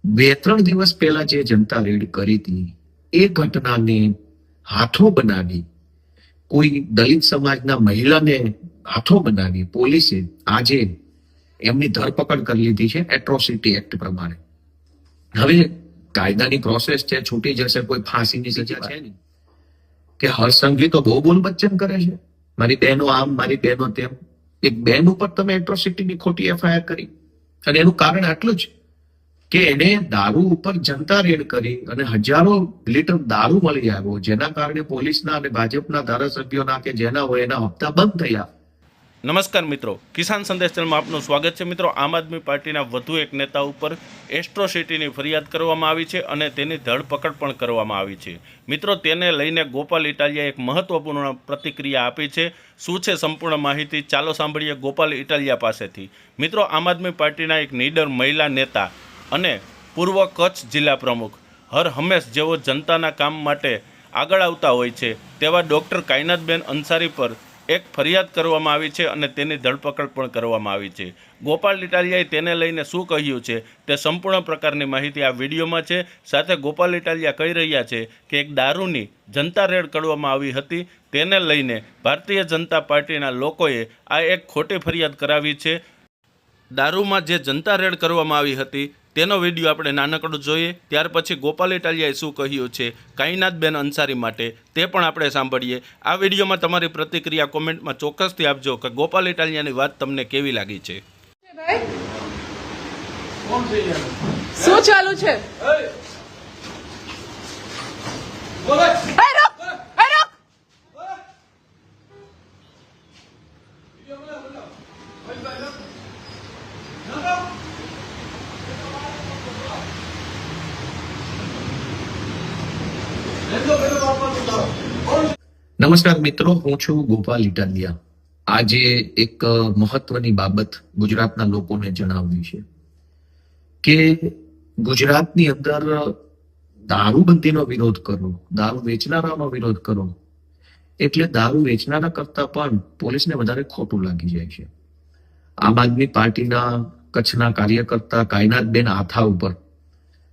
બે-ત્રણ દિવસ પહેલા જે જનતા રેડ કરી હતી એ ઘટનાને હાથો બનાવી કોઈ દલિત સમાજના મહિલાને હાથો બનાવી પોલીસે આજે એમની ધરપકડ કરી લીધી છે એટ્રોસિટી એક્ટ પ્રમાણે. હવે કાયદાની પ્રોસેસ છે, છૂટી જશે, કોઈ ફાંસીની સજા છે નહીં. કે હર્ષસંઘવી તો બહુ બોલ બચ્ચન કરે છે, મારી બહેનો આમ, મારી બહેનો તેમ. એક બેન ઉપર તમે એટ્રોસિટીની ખોટી એફઆઈઆર કરી અને એનું કારણ આટલું જ કે એને દારૂ ઉપર જનતા રેડ કરી અને હજારો લીટર દારૂ મળી આવ્યો, જેના કારણે પોલીસના અને ભાજપના ધારાસભ્યોના કે જેના હોય એના હપ્તા બંધ થયા. નમસ્કાર મિત્રો, કિસાન સંદેશ ચેનલમાં આપનું સ્વાગત છે. મિત્રો, આમ આદમી પાર્ટીના વધુ એક નેતા ઉપર એટ્રોસિટીની ફરિયાદ કરવામાં આવી છે અને તેની ધરપકડ પણ કરવામાં આવી છે. મિત્રો, તેને લઈને ગોપાલ ઇટાલિયાએ એક મહત્વપૂર્ણ પ્રતિક્રિયા આપી છે. શું છે સંપૂર્ણ માહિતી, ચાલો સાંભળીએ ગોપાલ ઇટાલિયા પાસેથી. મિત્રો, આમ આદમી પાર્ટીના એક નીડર મહિલા નેતા અને પૂર્વ કચ્છ જિલ્લા પ્રમુખ હર હંમેશ જેઓ જનતાના કામ માટે આગળ આવતા હોય છે તેવા ડૉક્ટર કાયનાતબેન અંસારી પર એક ફરિયાદ કરવામાં આવી છે અને તેની ધરપકડ પણ કરવામાં આવી છે. ગોપાલ ઇટાલિયાએ તેને લઈને શું કહ્યું છે તે સંપૂર્ણ પ્રકારની માહિતી આ વિડીયોમાં છે. સાથે ગોપાલ ઇટાલિયા કહી રહ્યા છે કે એક દારૂની જનતા રેડ કરવામાં આવી હતી, તેને લઈને ભારતીય જનતા પાર્ટીના લોકોએ આ એક ખોટી ફરિયાદ કરાવી છે. દારૂમાં જે જનતા રેડ કરવામાં આવી હતી તેનો વિડીયો આપણે નાનકડો જોઈએ, ત્યાર પછી ગોપાલ ઇટાલિયાએ શું કહ્યું છે કાયનાતબેન અંસારી માટે તે પણ આપણે સાંભળીએ. આ વિડીયોમાં તમારી પ્રતિક્રિયા કોમેન્ટમાં ચોક્કસથી આપજો કે ગોપાલ ઇટાલિયાની વાત તમને કેવી લાગી છે. શું ચાલુ છે? નમસ્કાર મિત્રો, હું છું ગોપાલ ઇટાલિયા. આજે એક મહત્વની બાબત ગુજરાતના લોકોને જણાવવી છે કે ગુજરાતની અંદર દારૂબંધીનો વિરોધ કરો, દારૂ વેચનારાનો વિરોધ કરો એટલે દારૂ વેચનારા કરતા પણ પોલીસને વધારે ખોટું લાગી જાય છે. આમ આદમી પાર્ટીના કચ્છના કાર્યકર્તા કાયનાતબેન આથા ઉપર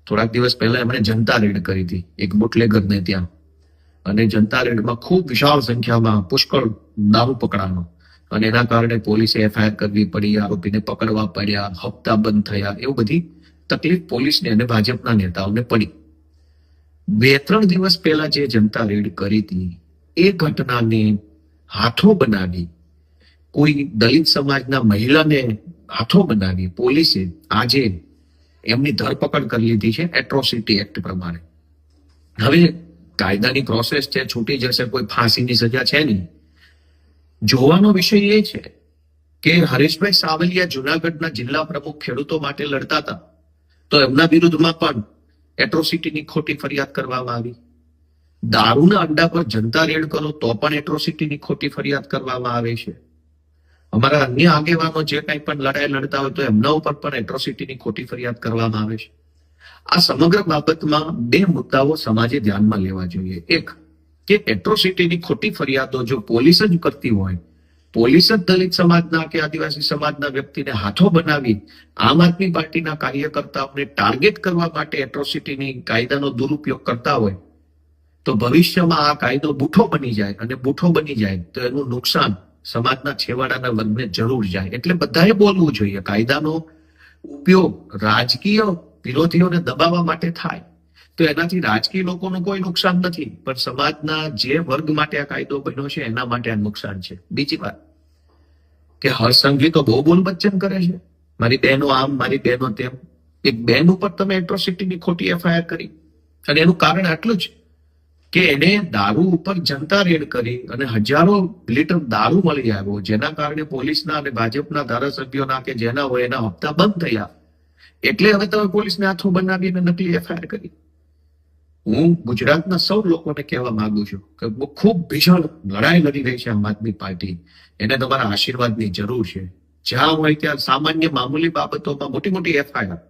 થોડાક દિવસ પહેલા એમણે જનતા રેડ કરી હતી એક બુટલેગરને ત્યાં, અને જનતા રેડમાં ખૂબ વિશાળ સંખ્યામાં પુષ્કળ દારૂ પકડાનો અને એના કારણે પોલીસે એફઆઈઆર કરવી પડી, આરોપીને પકડવા પડ્યા, હપ્તા બંધ થયા, એવું બધી તકલીફ પોલીસને અને ભાજપના નેતાઓને પડી. બે-ત્રણ દિવસ પહેલા જે જનતા રેડ કરી હતી એ ઘટનાને હાથો બનાવી કોઈ દલિત સમાજના મહિલાને હાથો બનાવી પોલીસે આજે એમની ધરપકડ કરી લીધી છે એટ્રોસિટી એક્ટ પ્રમાણે. હવે કાયદાની પ્રોસેસ છે, છૂટી જશે, કોઈ ફાંસીની સજા છે નહીં. જોવાનો વિષય એ છે કે હરેશભાઈ સાવલિયા જુનાગઢના જિલ્લા પ્રમુખ ખેડૂતો માટે લડતા હતા, તો એમના વિરુદ્ધમાં પણ એટ્રોસિટીની ખોટી ફરિયાદ કરવામાં આવી. દારૂના અડ્ડા પર જનતા રેડ કરો તો પણ એટ્રોસિટીની ખોટી ફરિયાદ કરવામાં આવે છે. અમારા અન્ય આગેવાનો જે કંઈ પણ લડાઈ લડતા હોય તો એમના ઉપર પણ એટ્રોસિટીની ખોટી ફરિયાદ કરવામાં આવે છે. આ સમગ્ર બાબતમાં બે મુદ્દાઓ સમાજે ધ્યાનમાં લેવા જોઈએ. એક કે એટ્રોસિટીની ખોટી ફરિયાદો જો પોલીસ જ કરતી હોય, પોલીસ જ દલિત સમાજના કે આદિવાસી સમાજના વ્યક્તિને હાથો બનાવી આમ આદમી પાર્ટીના કાર્યકર્તાઓને ટાર્ગેટ કરવા માટે એટ્રોસિટીની કાયદાનો દુરુપયોગ કરતા હોય તો ભવિષ્યમાં આ કાયદો બૂઠો બની જાય, અને બૂઠો બની જાય તો એનું નુકસાન સમાજના છેવાડાના વર્ગને જરૂર જાય. એટલે બધાએ બોલવું જોઈએ. કાયદાનો ઉપયોગ રાજકીય વિરોધીઓને દબાવવા માટે થાય તો એનાથી રાજકીય લોકોનું કોઈ નુકસાન નથી, પણ સમાજના જે વર્ગ માટે આ કાયદો બન્યો છે એના માટે આ નુકસાન છે. બીજી વાત કે હર્ષસંઘવી તો બહુ બોલ બચ્ચન કરે છે, મારી બહેનો આમ, મારી બહેનો તેમ. એક બેન ઉપર તમે એટ્રોસિટીની ખોટી એફઆઈઆર કરી અને એનું કારણ આટલું જ કે એને દારૂ ઉપર જનતા રેડ કરી અને હજારો લીટર દારૂ મળી આવ્યો, જેના કારણે પોલીસના અને ભાજપના ધારાસભ્યોના કે જેના હોય એના હપ્તા બંધ થયા. એટલે હવે તમે પોલીસને હાથો બનાવીને નકલી એફઆઈઆર કરી. હું ગુજરાતના સૌ લોકોને કહેવા માંગુ છું કે ખૂબ ભીષણ લડાઈ લડી રહી છે આમ આદમી પાર્ટી. એને તમારા આશીર્વાદની જરૂર છે. જ્યાં હોય ત્યાં સામાન્ય મામૂલી બાબતોમાં મોટી મોટી એફઆઈઆર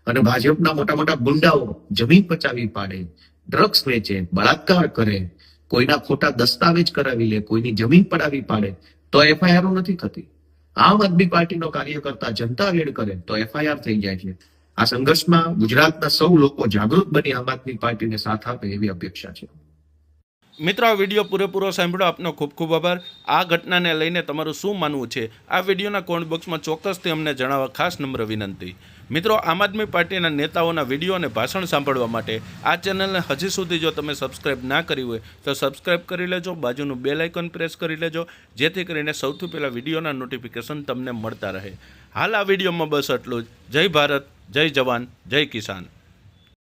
અને ભાજપના મોટા મોટા ગુંડાઓ જમીન પચાવી પાડે, ડ્રગ્સ વેચે, બળાત્કાર કરે, કોઈના ખોટા દસ્તાવેજ કરાવી લે, કોઈની જમીન પડાવી પાડે તો એફઆઈઆર નથી થતી. આમ આદમી પાર્ટીનો કાર્યકર્તા જનતા રેડ કરે તો એફઆઈઆર થઈ જાય છે. આ સંઘર્ષમાં ગુજરાતના સૌ લોકો જાગૃત બની આમ આદમી પાર્ટીને સાથ આપે એવી અપેક્ષા છે. મિત્રો, આ વિડીયો પૂરેપૂરો સાંભળો આપનો ખૂબ ખૂબ આભાર. આ ઘટનાને લઈને તમારું શું માનવું છે આ વિડીયોના કોમેન્ટ બોક્સમાં ચોક્કસથી અમને જણાવવા ખાસ નમ્ર વિનંતી. મિત્રો, આમ આદમી પાર્ટીના નેતાઓના વિડીયો અને ભાષણ સાંભળવા માટે આ ચેનલને હજી સુધી જો તમે સબસ્ક્રાઇબ ના કરી હોય તો સબસ્ક્રાઇબ કરી લેજો, બાજુનું બેલ આઇકન પ્રેસ કરી લેજો, જેથી કરીને સૌથી પહેલાં વિડીયોના નોટિફિકેશન તમને મળતા રહે. હાલ આ વિડીયોમાં બસ એટલું જ. જય ભારત, જય જવાન, જય કિસાન.